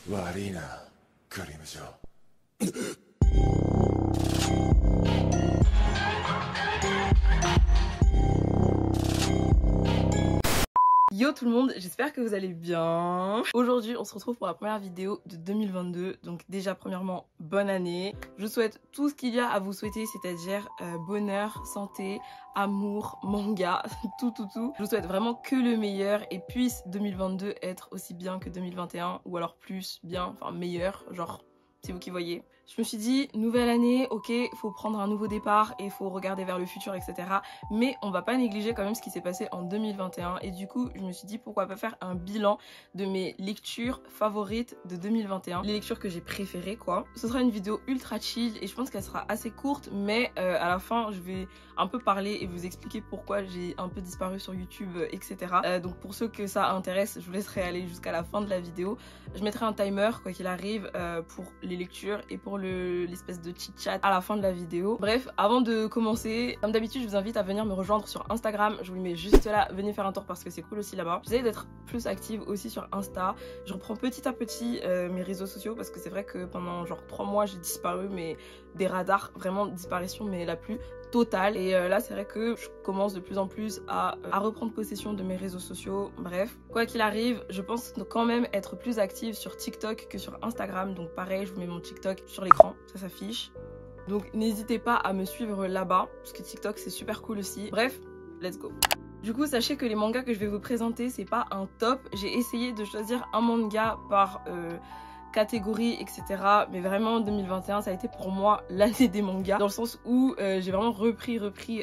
悪いな、クリムジョ。Yo tout le monde, j'espère que vous allez bien. Aujourd'hui on se retrouve pour la première vidéo de 2022. Donc déjà premièrement, bonne année. Je vous souhaite tout ce qu'il y a à vous souhaiter, c'est-à-dire bonheur, santé, amour, manga, tout. Je vous souhaite vraiment que le meilleur et puisse 2022 être aussi bien que 2021 ou alors plus bien, enfin meilleur, genre c'est vous qui voyez. Je me suis dit, nouvelle année, ok, faut prendre un nouveau départ et faut regarder vers le futur, etc. Mais on va pas négliger quand même ce qui s'est passé en 2021. Et du coup, je me suis dit, pourquoi pas faire un bilan de mes lectures favorites de 2021. Les lectures que j'ai préférées, quoi. Ce sera une vidéo ultra chill et je pense qu'elle sera assez courte, mais à la fin, je vais un peu parler et vous expliquer pourquoi j'ai un peu disparu sur YouTube, etc. Donc pour ceux que ça intéresse, je vous laisserai aller jusqu'à la fin de la vidéo. Je mettrai un timer, quoi qu'il arrive, pour les lectures et pour l'espèce de chit-chat à la fin de la vidéo. Bref, avant de commencer, comme d'habitude, je vous invite à venir me rejoindre sur Instagram. Je vous le mets juste là, venez faire un tour parce que c'est cool aussi là-bas. J'essaie d'être plus active aussi sur Insta. Je reprends petit à petit mes réseaux sociaux parce que c'est vrai que pendant genre 3 mois, j'ai disparu, mais des radars, vraiment disparition, mais la plus totale. Et là, c'est vrai que je commence de plus en plus à reprendre possession de mes réseaux sociaux. Bref, quoi qu'il arrive, je pense quand même être plus active sur TikTok que sur Instagram. Donc pareil, je vous mets mon TikTok sur l'écran, ça s'affiche. Donc n'hésitez pas à me suivre là-bas, parce que TikTok c'est super cool aussi. Bref, let's go. Du coup, sachez que les mangas que je vais vous présenter, c'est pas un top. J'ai essayé de choisir un manga par catégorie, etc. Mais vraiment 2021 ça a été pour moi l'année des mangas, dans le sens où j'ai vraiment repris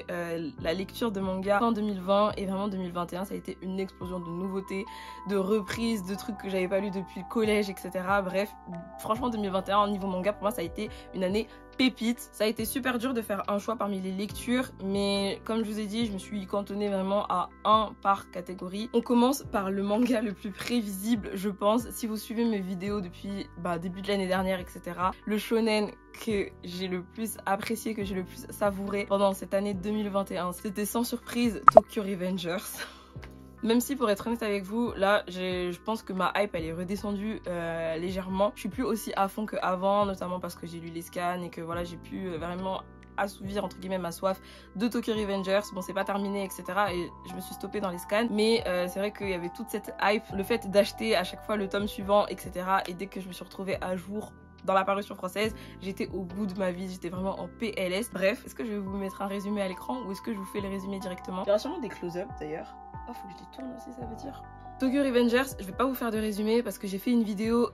la lecture de mangas en 2020, et vraiment 2021 ça a été une explosion de nouveautés, de reprises, de trucs que j'avais pas lu depuis le collège, etc. Bref, franchement 2021 au niveau manga pour moi ça a été une année pépite. Ça a été super dur de faire un choix parmi les lectures, mais comme je vous ai dit, je me suis cantonnée vraiment à un par catégorie. On commence par le manga le plus prévisible, je pense, si vous suivez mes vidéos depuis début de l'année dernière, etc. Le shonen que j'ai le plus apprécié, que j'ai le plus savouré pendant cette année 2021, c'était sans surprise Tokyo Revengers. Même si, pour être honnête avec vous, là, je pense que ma hype, elle est redescendue légèrement. Je suis plus aussi à fond qu'avant, notamment parce que j'ai lu les scans et que voilà, j'ai pu vraiment assouvir entre guillemets ma soif de Tokyo Revengers. Bon, c'est pas terminé, etc. Et je me suis stoppée dans les scans. Mais c'est vrai qu'il y avait toute cette hype, le fait d'acheter à chaque fois le tome suivant, etc. Et dès que je me suis retrouvée à jour dans la parution française, j'étais au bout de ma vie, j'étais vraiment en PLS. Bref, est-ce que je vais vous mettre un résumé à l'écran ou est-ce que je vous fais le résumé directement? Il y aura sûrement des close-up d'ailleurs. Oh, faut que je les tourne aussi, ça veut dire. Tokyo Revengers, je vais pas vous faire de résumé parce que j'ai fait une vidéo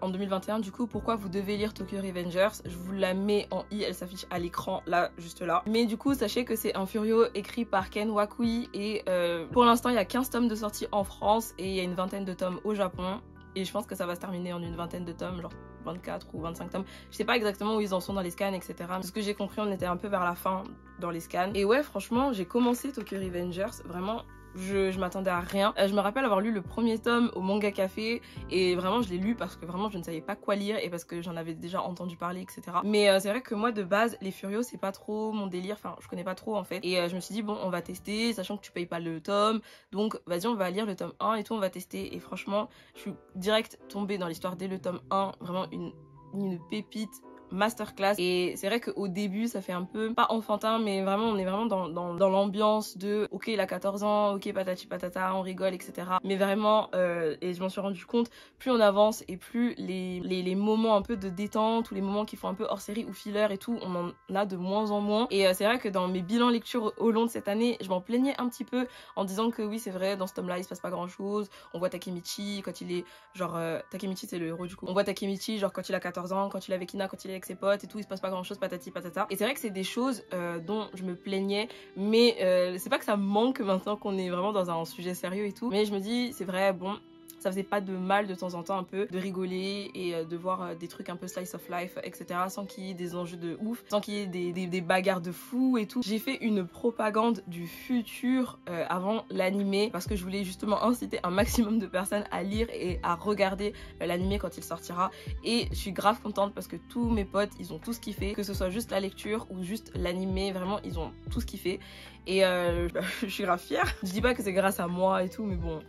en 2021, du coup pourquoi vous devez lire Tokyo Revengers. Je vous la mets en i, elle s'affiche à l'écran là, juste là. Mais du coup sachez que c'est un Furio écrit par Ken Wakui et pour l'instant il y a 15 tomes de sortie en France et il y a une vingtaine de tomes au Japon. Et je pense que ça va se terminer en une vingtaine de tomes, genre 24 ou 25 tomes. Je sais pas exactement où ils en sont dans les scans, etc. De ce que j'ai compris, on était un peu vers la fin dans les scans. Et ouais, franchement, j'ai commencé Tokyo Revengers, vraiment... Je m'attendais à rien. Je me rappelle avoir lu le premier tome au Manga Café et vraiment je l'ai lu parce que vraiment je ne savais pas quoi lire et parce que j'en avais déjà entendu parler, etc. Mais c'est vrai que moi de base les Furios c'est pas trop mon délire, enfin je connais pas trop en fait. Et je me suis dit bon on va tester, sachant que tu payes pas le tome, donc vas-y on va lire le tome 1 et tout, on va tester. Et franchement je suis direct tombée dans l'histoire dès le tome 1, vraiment une pépite. Masterclass. Et c'est vrai qu'au début ça fait un peu, pas enfantin, mais vraiment on est vraiment dans l'ambiance de ok il a 14 ans, ok patati patata, on rigole, etc. Mais vraiment et je m'en suis rendu compte, plus on avance et plus les moments un peu de détente ou les moments qui font un peu hors série ou filler et tout, on en a de moins en moins. Et c'est vrai que dans mes bilans lecture au long de cette année, je m'en plaignais un petit peu en disant que oui c'est vrai, dans ce tome là il se passe pas grand chose. On voit Takemichi quand il est genre Takemichi c'est le héros du coup, on voit Takemichi genre quand il a 14 ans, quand il est avec Ina, quand il est avec ses potes et tout, il se passe pas grand chose, patati patata. Et c'est vrai que c'est des choses dont je me plaignais, mais c'est pas que ça me manque maintenant qu'on est vraiment dans un sujet sérieux et tout, mais je me dis c'est vrai, bon ça faisait pas de mal de temps en temps un peu de rigoler et de voir des trucs un peu slice of life, etc. sans qu'il y ait des enjeux de ouf, sans qu'il y ait des bagarres de fou et tout. J'ai fait une propagande du futur avant l'animé parce que je voulais justement inciter un maximum de personnes à lire et à regarder l'animé quand il sortira. Et je suis grave contente parce que tous mes potes ils ont tous kiffé, que ce soit juste la lecture ou juste l'animé, vraiment ils ont tous kiffé. Et je suis grave fière. Je dis pas que c'est grâce à moi et tout, mais bon,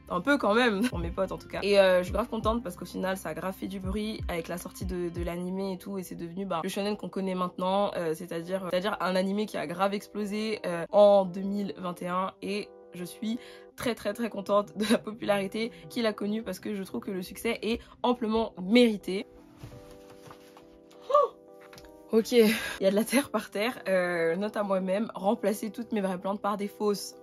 un peu quand même, pour mes potes en tout cas. Et je suis grave contente parce qu'au final ça a grave fait du bruit avec la sortie de l'animé et tout, et c'est devenu le shonen qu'on connaît maintenant, c'est-à-dire un animé qui a grave explosé en 2021, et je suis très contente de la popularité qu'il a connue parce que je trouve que le succès est amplement mérité. Ok, il y a de la terre par terre, note à moi-même, remplacer toutes mes vraies plantes par des fausses.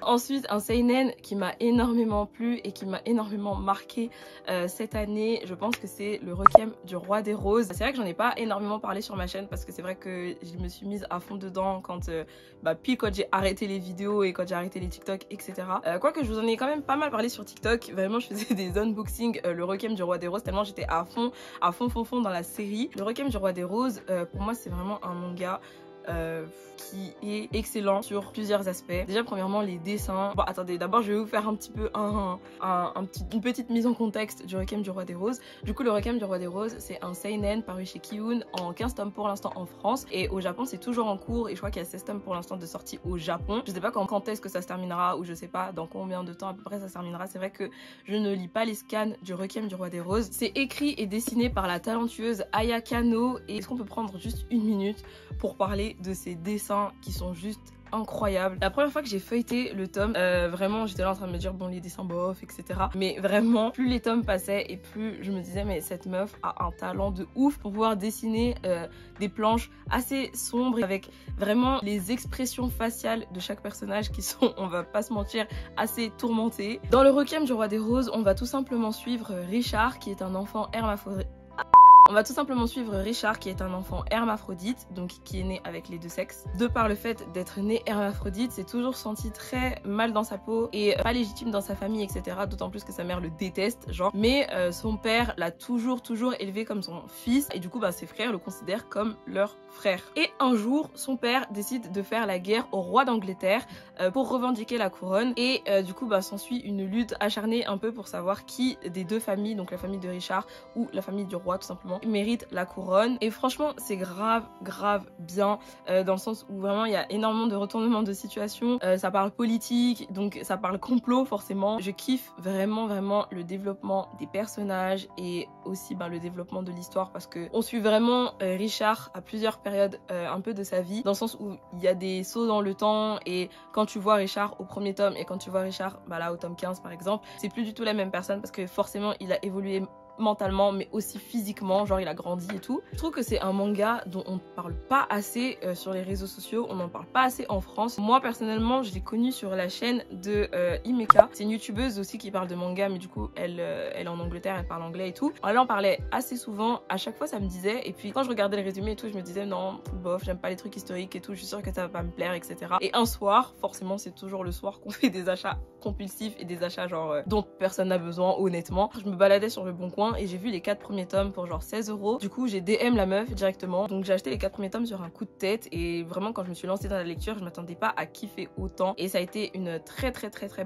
Ensuite, un seinen qui m'a énormément plu et qui m'a énormément marqué cette année, je pense que c'est le Requiem du Roi des Roses. C'est vrai que j'en ai pas énormément parlé sur ma chaîne parce que c'est vrai que je me suis mise à fond dedans quand j'ai arrêté les vidéos et quand j'ai arrêté les TikTok, etc. Quoique je vous en ai quand même pas mal parlé sur TikTok, vraiment je faisais des unboxings, le Requiem du Roi des Roses, tellement j'étais à fond dans la série. Le Requiem du Roi des Roses, pour moi c'est vraiment un manga qui est excellent sur plusieurs aspects. Déjà premièrement les dessins. Bon attendez, d'abord je vais vous faire un petit peu une petite mise en contexte du Requiem du Roi des Roses. Du coup le Requiem du Roi des Roses c'est un seinen paru chez Kiun en 15 tomes pour l'instant en France, et au Japon c'est toujours en cours, et je crois qu'il y a 16 tomes pour l'instant de sortie au Japon. Je sais pas quand est-ce que ça se terminera, ou je sais pas dans combien de temps à peu près ça se terminera. C'est vrai que je ne lis pas les scans du Requiem du Roi des Roses. C'est écrit et dessiné par la talentueuse Aya Kano, et est-ce qu'on peut prendre juste une minute pour parler de ces dessins qui sont juste incroyables. La première fois que j'ai feuilleté le tome, vraiment j'étais là en train de me dire bon les dessins bof, etc. Mais vraiment plus les tomes passaient et plus je me disais mais cette meuf a un talent de ouf pour pouvoir dessiner des planches assez sombres avec vraiment les expressions faciales de chaque personnage qui sont, on va pas se mentir, assez tourmentées. Dans le Requiem du Roi des Roses, on va tout simplement suivre Richard qui est un enfant hermaphrodite. On va tout simplement suivre Richard qui est un enfant hermaphrodite, donc qui est né avec les deux sexes. De par le fait d'être né hermaphrodite, c'est toujours senti très mal dans sa peau et pas légitime dans sa famille, etc. D'autant plus que sa mère le déteste, genre. Mais son père l'a toujours élevé comme son fils, et du coup ses frères le considèrent comme leur frère. Et un jour, son père décide de faire la guerre au roi d'Angleterre pour revendiquer la couronne, et du coup s'ensuit une lutte acharnée un peu pour savoir qui des deux familles, donc la famille de Richard ou la famille du roi tout simplement, mérite la couronne. Et franchement c'est grave bien dans le sens où vraiment il y a énormément de retournements de situation, ça parle politique, donc ça parle complot forcément. Je kiffe vraiment le développement des personnages et aussi le développement de l'histoire, parce que on suit vraiment Richard à plusieurs périodes un peu de sa vie, dans le sens où il y a des sauts dans le temps, et quand tu vois Richard au premier tome et quand tu vois Richard là au tome 15 par exemple, c'est plus du tout la même personne parce que forcément il a évolué mentalement mais aussi physiquement, genre il a grandi et tout. Je trouve que c'est un manga dont on ne parle pas assez sur les réseaux sociaux, on n'en parle pas assez en France. Moi personnellement je l'ai connue sur la chaîne de Himeka, c'est une youtubeuse aussi qui parle de manga, mais du coup elle est en Angleterre, elle parle anglais et tout. Elle en parlait assez souvent, à chaque fois ça me disait, et puis quand je regardais le résumé et tout je me disais non bof, j'aime pas les trucs historiques et tout, je suis sûre que ça va pas me plaire, etc. Et un soir, forcément c'est toujours le soir qu'on fait des achats compulsifs et des achats genre dont personne n'a besoin honnêtement. Je me baladais sur le Bon Coin et j'ai vu les 4 premiers tomes pour genre 16 €. Du coup j'ai DM la meuf directement, donc j'ai acheté les 4 premiers tomes sur un coup de tête, et vraiment quand je me suis lancée dans la lecture je m'attendais pas à kiffer autant, et ça a été une très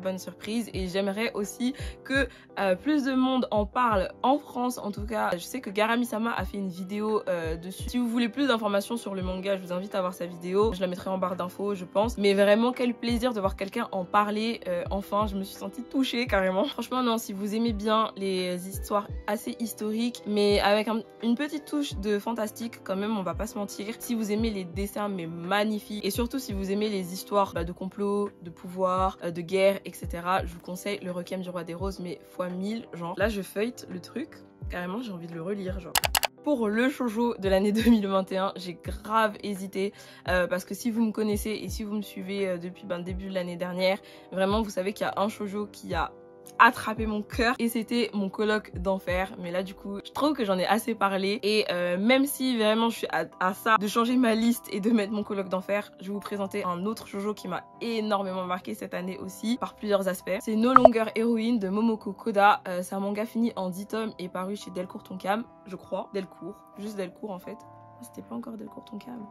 bonne surprise. Et j'aimerais aussi que plus de monde en parle en France. En tout cas je sais que Garamisama a fait une vidéo dessus. Si vous voulez plus d'informations sur le manga, je vous invite à voir sa vidéo, je la mettrai en barre d'infos je pense. Mais vraiment quel plaisir de voir quelqu'un en parler, enfin je me suis sentie touchée carrément. Franchement non, si vous aimez bien les histoires assez historiques mais avec une petite touche de fantastique quand même, on va pas se mentir, si vous aimez les dessins mais magnifiques, et surtout si vous aimez les histoires de complot, de pouvoir, de guerre, etc., je vous conseille le Requiem du Roi des Roses, mais fois 1000 genre. Là je feuillete le truc, carrément j'ai envie de le relire genre. Pour le shoujo de l'année 2021, j'ai grave hésité parce que si vous me connaissez et si vous me suivez depuis le début de l'année dernière, vraiment vous savez qu'il y a un shoujo qui a attrapé mon cœur, et c'était Mon Coloc d'Enfer. Mais là du coup je trouve que j'en ai assez parlé, et même si vraiment je suis à ça de changer ma liste et de mettre Mon Coloc d'Enfer, je vais vous présenter un autre shoujo qui m'a énormément marqué cette année aussi par plusieurs aspects. C'est No Longer Heroine de Momoko Koda. C'est un manga fini en 10 tomes et paru chez Delcourt Tonkam, je crois. Delcourt, juste Delcourt en fait. C'était pas encore Delcourt Tonkam.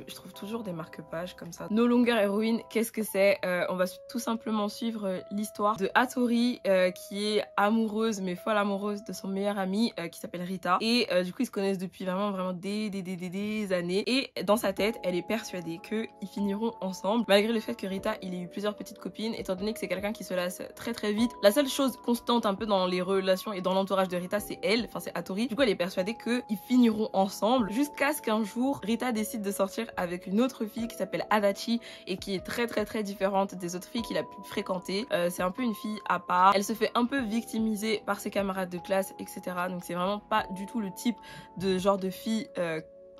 Je trouve toujours des marque-pages comme ça. No Longer Heroine, qu'est-ce que c'est? On va tout simplement suivre l'histoire de Hattori qui est amoureuse, mais folle amoureuse de son meilleur ami qui s'appelle Rita. Et du coup, ils se connaissent depuis vraiment des années. Et dans sa tête, elle est persuadée qu'ils finiront ensemble, malgré le fait que Rita, il ait eu plusieurs petites copines, étant donné que c'est quelqu'un qui se lasse très vite. La seule chose constante un peu dans les relations et dans l'entourage de Rita, c'est elle, enfin c'est Hattori. Du coup, elle est persuadée qu'ils finiront ensemble jusqu'à ce qu'un jour, Rita décide de sortir avec une autre fille qui s'appelle Adachi et qui est très différente des autres filles qu'il a pu fréquenter. C'est un peu une fille à part. Elle se fait un peu victimiser par ses camarades de classe, etc. Donc c'est vraiment pas du tout le type de genre de fille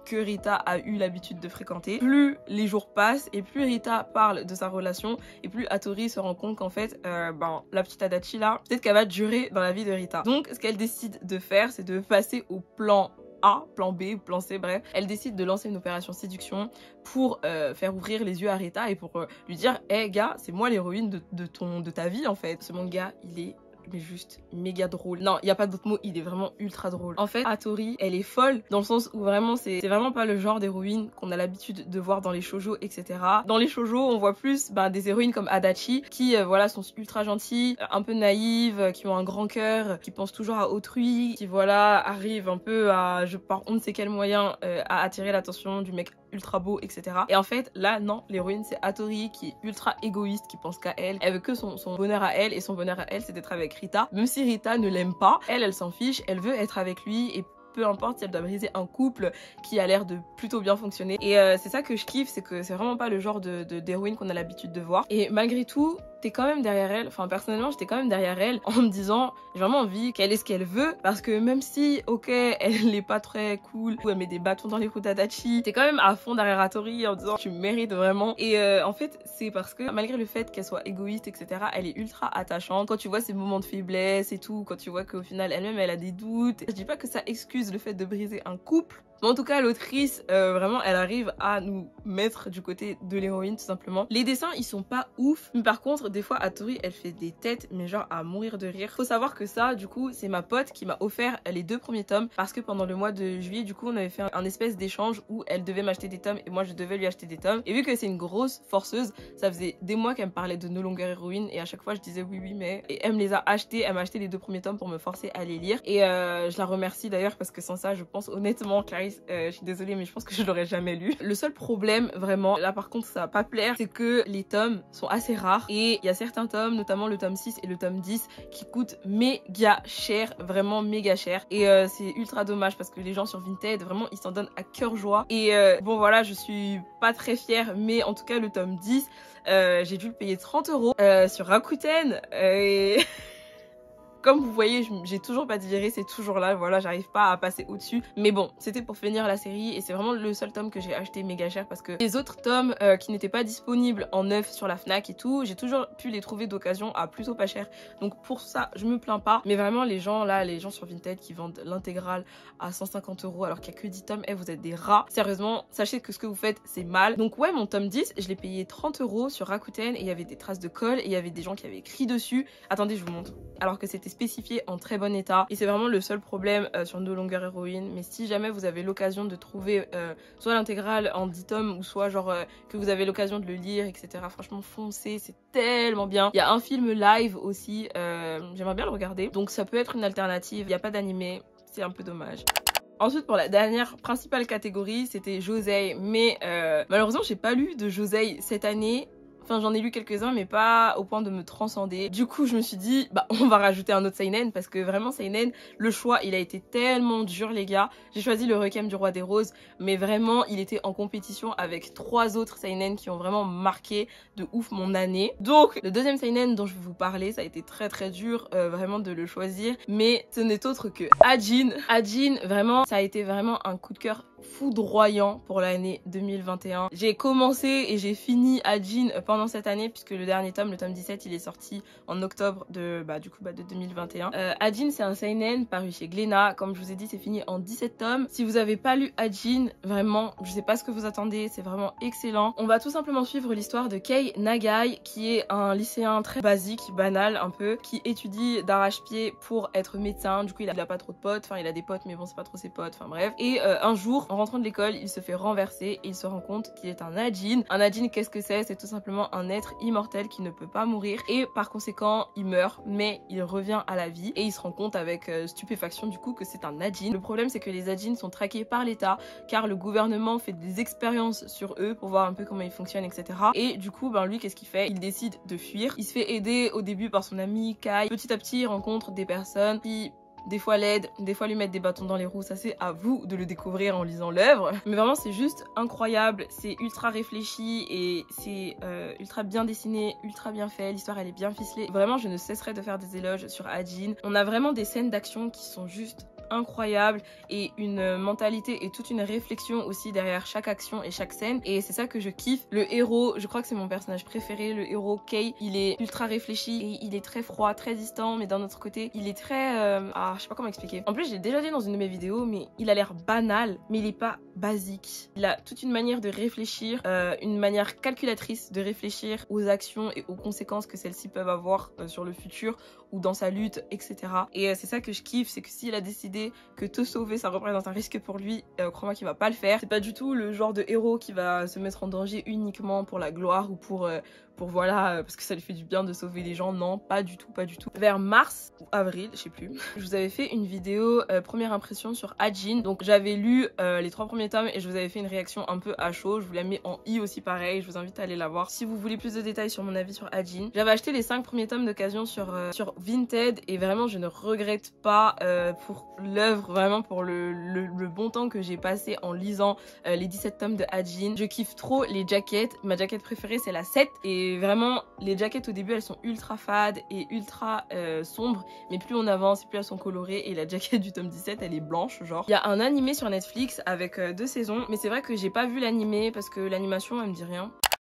que Rita a eu l'habitude de fréquenter. Plus les jours passent et plus Rita parle de sa relation et plus Hattori se rend compte qu'en fait la petite Adachi là, peut-être qu'elle va durer dans la vie de Rita. Donc ce qu'elle décide de faire, c'est de passer au plan A, plan B, plan C, bref. Elle décide de lancer une opération séduction pour faire ouvrir les yeux à Rita et pour lui dire « Hey gars, c'est moi l'héroïne de ta vie en fait ». Ce manga, il est mais juste méga drôle. Non, il n'y a pas d'autre mot, il est vraiment ultra drôle. En fait, Hattori, elle est folle dans le sens où vraiment c'est vraiment pas le genre d'héroïne qu'on a l'habitude de voir dans les shoujo, etc. Dans les shoujo, on voit plus des héroïnes comme Adachi qui voilà sont ultra gentilles, un peu naïves, qui ont un grand cœur, qui pensent toujours à autrui, qui voilà arrivent un peu à, par on ne sait quel moyen, à attirer l'attention du mec ultra beau, etc. Et en fait, là, non, l'héroïne, c'est Hattori qui est ultra égoïste, qui pense qu'à elle. Elle veut que son bonheur à elle, et son bonheur à elle, c'est d'être avec Rita. Même si Rita ne l'aime pas, elle s'en fiche, elle veut être avec lui, et peu importe si elle doit briser un couple qui a l'air de plutôt bien fonctionner. Et c'est ça que je kiffe, c'est que c'est vraiment pas le genre d'héroïne qu'on a l'habitude de voir. Et malgré tout, t'es quand même derrière elle, enfin personnellement j'étais quand même derrière elle en me disant j'ai vraiment envie qu'elle ait ce qu'elle veut, parce que même si ok elle est pas très cool ou elle met des bâtons dans les roues d'Adachi, t'es quand même à fond derrière Hattori en disant tu mérites vraiment. Et en fait c'est parce que malgré le fait qu'elle soit égoïste, etc., elle est ultra attachante. Quand tu vois ses moments de faiblesse et tout, quand tu vois qu'au final elle-même elle a des doutes, je dis pas que ça excuse le fait de briser un couple, mais en tout cas l'autrice vraiment elle arrive à nous mettre du côté de l'héroïne tout simplement. Les dessins ils sont pas ouf, mais par contre des fois Hattori elle fait des têtes mais genre à mourir de rire. Faut savoir que ça du coup c'est ma pote qui m'a offert les 2 premiers tomes parce que pendant le mois de juillet du coup on avait fait un espèce d'échange où elle devait m'acheter des tomes et moi je devais lui acheter des tomes. Et vu que c'est une grosse forceuse, ça faisait des mois qu'elle me parlait de No Longer Heroine et à chaque fois je disais oui mais, et elle me les a achetés, elle m'a acheté les 2 premiers tomes pour me forcer à les lire. Et je la remercie d'ailleurs parce que sans ça je pense honnêtement Clarisse, je suis désolée mais je pense que je l'aurais jamais lu. Le seul problème vraiment, là par contre ça va pas plaire, c'est que les tomes sont assez rares et il y a certains tomes, notamment le tome 6 et le tome 10 qui coûtent méga cher, vraiment méga cher. Et c'est ultra dommage parce que les gens sur Vinted vraiment ils s'en donnent à cœur joie. Et bon voilà, je suis pas très fière, mais en tout cas le tome 10 j'ai dû le payer 30 € sur Rakuten et comme vous voyez, j'ai toujours pas digéré, c'est toujours là, voilà, j'arrive pas à passer au-dessus. Mais bon, c'était pour finir la série et c'est vraiment le seul tome que j'ai acheté méga cher parce que les autres tomes qui n'étaient pas disponibles en neuf sur la Fnac et tout, j'ai toujours pu les trouver d'occasion à plutôt pas cher. Donc pour ça, je me plains pas. Mais vraiment, les gens là, les gens sur Vinted qui vendent l'intégrale à 150 € alors qu'il y a que 10 tomes, vous êtes des rats. Sérieusement, sachez que ce que vous faites, c'est mal. Donc ouais, mon tome 10, je l'ai payé 30 € sur Rakuten et il y avait des traces de colle et il y avait des gens qui avaient écrit dessus. Attendez, je vous montre. Alors que c'était spécifié en très bon état et c'est vraiment le seul problème sur No Longer Heroine. Mais si jamais vous avez l'occasion de trouver soit l'intégrale en 10 tomes ou soit genre que vous avez l'occasion de le lire, etc., franchement foncez, c'est tellement bien. Il y a un film live aussi, j'aimerais bien le regarder, donc ça peut être une alternative. Il n'y a pas d'animé, c'est un peu dommage. Ensuite, pour la dernière principale catégorie, c'était Josei, mais malheureusement j'ai pas lu de Josei cette année. Enfin, j'en ai lu quelques-uns, mais pas au point de me transcender. Du coup, je me suis dit, bah, on va rajouter un autre seinen, parce que vraiment, seinen, le choix, il a été tellement dur, les gars. J'ai choisi le Requiem du Roi des Roses, mais vraiment, il était en compétition avec 3 autres seinen qui ont vraiment marqué de ouf mon année. Donc, le deuxième seinen dont je vais vous parler, ça a été très dur, vraiment, de le choisir. Mais ce n'est autre que Ajin. Ajin, vraiment, ça a été vraiment un coup de cœur foudroyant pour l'année 2021. J'ai commencé et j'ai fini Ajin pendant pendant cette année puisque le dernier tome, le tome 17, il est sorti en octobre de 2021. Hajin, c'est un seinen paru chez Glénat. Comme je vous ai dit, c'est fini en 17 tomes. Si vous avez pas lu Hajin, vraiment, je sais pas ce que vous attendez, c'est vraiment excellent. On va tout simplement suivre l'histoire de Kei Nagai, qui est un lycéen très basique, banal un peu, qui étudie d'arrache-pied pour être médecin. Du coup, il a pas trop de potes, enfin il a des potes mais bon, c'est pas trop ses potes, enfin bref. Et un jour, en rentrant de l'école, il se fait renverser et il se rend compte qu'il est un Hajin. Un Hajin, qu'est-ce que c'est? C'est tout simplement un être immortel qui ne peut pas mourir et par conséquent, il meurt, mais il revient à la vie et il se rend compte avec stupéfaction du coup que c'est un Hajin. Le problème, c'est que les Hajin sont traqués par l'État car le gouvernement fait des expériences sur eux pour voir un peu comment ils fonctionnent, etc. Et du coup, lui, qu'est-ce qu'il fait? Il décide de fuir. Il se fait aider au début par son ami Kai. Petit à petit, il rencontre des personnes qui des fois l'aident, des fois lui mettent des bâtons dans les roues. Ça, c'est à vous de le découvrir en lisant l'œuvre. Mais vraiment, c'est juste incroyable. C'est ultra réfléchi et c'est ultra bien dessiné, ultra bien fait. L'histoire, elle est bien ficelée. Vraiment, je ne cesserai de faire des éloges sur Hajin. On a vraiment des scènes d'action qui sont juste incroyable et une mentalité et toute une réflexion aussi derrière chaque action et chaque scène, et c'est ça que je kiffe. Le héros, je crois que c'est mon personnage préféré, le héros Kei. Il est ultra réfléchi et il est très froid, très distant, mais d'un autre côté il est très je sais pas comment expliquer. En plus, j'ai déjà dit dans une de mes vidéos, mais il a l'air banal, mais il est pas basique. Il a toute une manière de réfléchir, une manière calculatrice de réfléchir aux actions et aux conséquences que celles-ci peuvent avoir sur le futur ou dans sa lutte, etc. Et c'est ça que je kiffe, c'est que s'il a décidé que te sauver ça représente un risque pour lui, crois-moi qu'il va pas le faire. C'est pas du tout le genre de héros qui va se mettre en danger uniquement pour la gloire ou pour voilà, parce que ça lui fait du bien de sauver les gens. Non, pas du tout, pas du tout. Vers mars ou avril, je sais plus, je vous avais fait une vidéo première impression sur Hajin. Donc j'avais lu les 3 premiers tomes et je vous avais fait une réaction un peu à chaud. Je vous la mets en i aussi pareil, je vous invite à aller la voir si vous voulez plus de détails sur mon avis sur Hajin. J'avais acheté les 5 premiers tomes d'occasion sur Vinted et vraiment je ne regrette pas pour l'œuvre, vraiment pour le bon temps que j'ai passé en lisant les 17 tomes de Hajin. Je kiffe trop les jackets. Ma jaquette préférée, c'est la 7 et vraiment les jaquettes au début elles sont ultra fades et ultra sombres, mais plus on avance plus elles sont colorées, et la jaquette du tome 17 elle est blanche genre. Il y a un animé sur Netflix avec 2 saisons, mais c'est vrai que j'ai pas vu l'animé parce que l'animation elle me dit rien.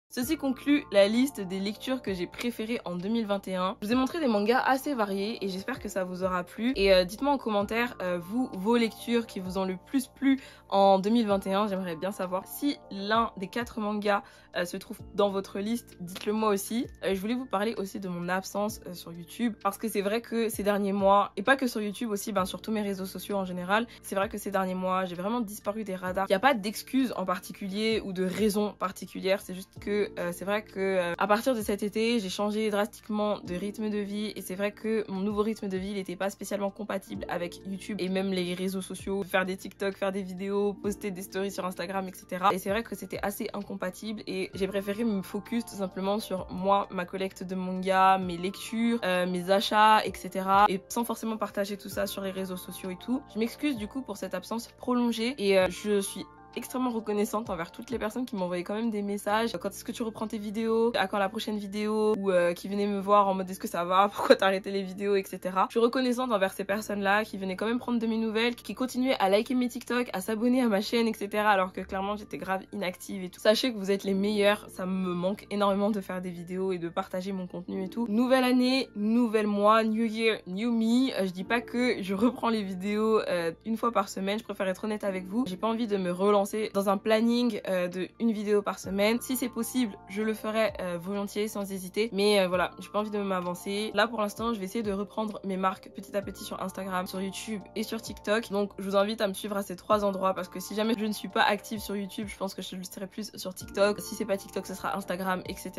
Ceci conclut la liste des lectures que j'ai préférées en 2021. Je vous ai montré des mangas assez variés et j'espère que ça vous aura plu. Et dites-moi en commentaire, vos lectures qui vous ont le plus plu en 2021. J'aimerais bien savoir si l'un des 4 mangas se trouve dans votre liste. Dites-le moi aussi. Je voulais vous parler aussi de mon absence sur YouTube, parce que c'est vrai que ces derniers mois, et pas que sur YouTube aussi, sur tous mes réseaux sociaux en général, c'est vrai que ces derniers mois, j'ai vraiment disparu des radars. Il n'y a pas d'excuses en particulier ou de raison particulière, c'est juste que c'est vrai que à partir de cet été, j'ai changé drastiquement de rythme de vie, et c'est vrai que mon nouveau rythme de vie n'était pas spécialement compatible avec YouTube et même les réseaux sociaux, faire des TikTok, faire des vidéos, poster des stories sur Instagram, etc. Et c'est vrai que c'était assez incompatible et j'ai préféré me focus tout simplement sur moi, ma collecte de mangas, mes lectures, mes achats, etc. et sans forcément partager tout ça sur les réseaux sociaux et tout. Je m'excuse du coup pour cette absence prolongée et je suis extrêmement reconnaissante envers toutes les personnes qui m'envoyaient quand même des messages. Quand est-ce que tu reprends tes vidéos? À quand la prochaine vidéo? Ou qui venaient me voir en mode est-ce que ça va? Pourquoi t'as arrêté les vidéos, etc. Je suis reconnaissante envers ces personnes-là qui venaient quand même prendre de mes nouvelles, qui continuaient à liker mes TikTok, à s'abonner à ma chaîne, etc. alors que clairement j'étais grave inactive et tout. Sachez que vous êtes les meilleurs, ça me manque énormément de faire des vidéos et de partager mon contenu et tout. Nouvelle année, nouvel mois, new year, new me. Je dis pas que je reprends les vidéos une fois par semaine, je préfère être honnête avec vous. J'ai pas envie de me relancer dans un planning de une vidéo par semaine. Si c'est possible, je le ferai volontiers, sans hésiter. Mais voilà, j'ai pas envie de m'avancer. Là, pour l'instant, je vais essayer de reprendre mes marques petit à petit sur Instagram, sur YouTube et sur TikTok. Donc, je vous invite à me suivre à ces 3 endroits parce que si jamais je ne suis pas active sur YouTube, je pense que je le serai plus sur TikTok. Si c'est pas TikTok, ce sera Instagram, etc.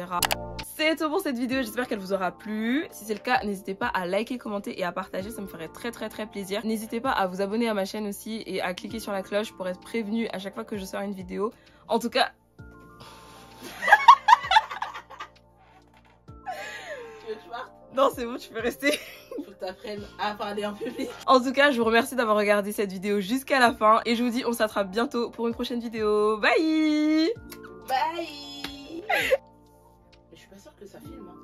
C'est tout pour cette vidéo. J'espère qu'elle vous aura plu. Si c'est le cas, n'hésitez pas à liker, commenter et à partager. Ça me ferait très plaisir. N'hésitez pas à vous abonner à ma chaîne aussi et à cliquer sur la cloche pour être prévenu à chaque fois que je sors une vidéo. En tout cas... Tu veux que je parte? Non, c'est bon, tu peux rester. Faut que t'apprennes à parler en public. En tout cas, je vous remercie d'avoir regardé cette vidéo jusqu'à la fin. Et je vous dis, on s'attrape bientôt pour une prochaine vidéo. Bye! Bye! Mais je suis pas sûre que ça filme. Hein.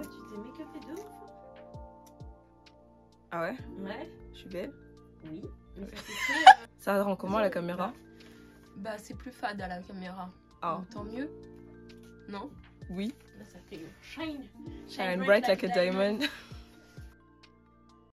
Tu t'es make-upé de ouf? Ah ouais? Ouais. Je suis belle. Oui. Mais ça fait très. Ça rend comment à la caméra? Bah c'est plus fade à la caméra. Ah. Tant mieux. Non? Oui. Là, ça fait shine. Shine bright like a diamond.